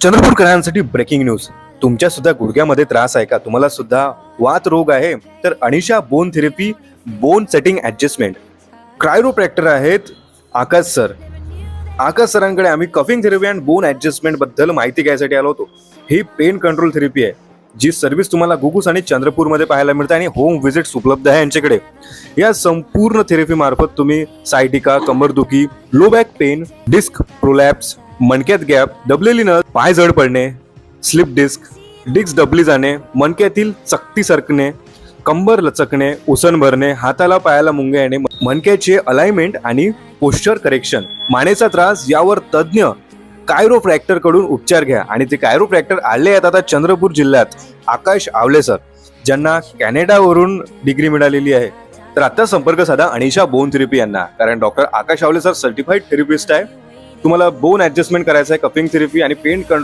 चंद्रपूरकरांसाठी breaking news. तुमच्या सुद्धा गुडघ्यामध्ये त्रास आहे का? तुम्हाला सुद्धा वात रोग आहे तर Anisha bone therapy, bone setting adjustment chiropractor आहेत आकाश सर. आकाश सरांकडे आम्ही cupping therapy and bone adjustment बद्दल माहिती घ्यायसाठी आलो होतो. ही पेन कंट्रोल थेरपी आहे, जी सर्व्हिस तुम्हाला गुगूस आणि चंद्रपूरमध्ये पाहायला मिळते आणि होम व्हिजिट्स उपलब्ध आहे यांच्याकडे. या संपूर्ण थेरपी मार्फत तुम्ही सायटिका, कंबरदुखी, low back pain, disc prolapse, मणक्यात गॅप, दबलेली नस, पाय जड पडणे, स्लिप डिस्क दबली जाणे, मणक्यातील चकती सरकणे, कंबर लचकणे, उसण भरणे, हाताला पायाला मुंग्या येणे, मणक्याचे अलाइनमेंट आणि पोश्चर करेक्शन, मानेचा त्रास यावर तज्ज्ञ कायरोप्रॅक्टर कडून उपचार घ्या. आणि ते कायरोप्रॅक्टर आले आहेत आता चंद्रपूर जिल्ह्यात. आकाश आवले सर, ज्यांना कॅनडावरून डिग्री मिळालेली आहे. तर आता संपर्क साधा अनिशा बोन थेरपी यांना, कारण डॉक्टर आकाश आवले सर सर्टिफाईड थेरपिस्ट आहे. तुम्हाला बोन ऍडजस्टमेंट करायचं आहे, कफिंग थेरपी आणि पेन कंट्रोल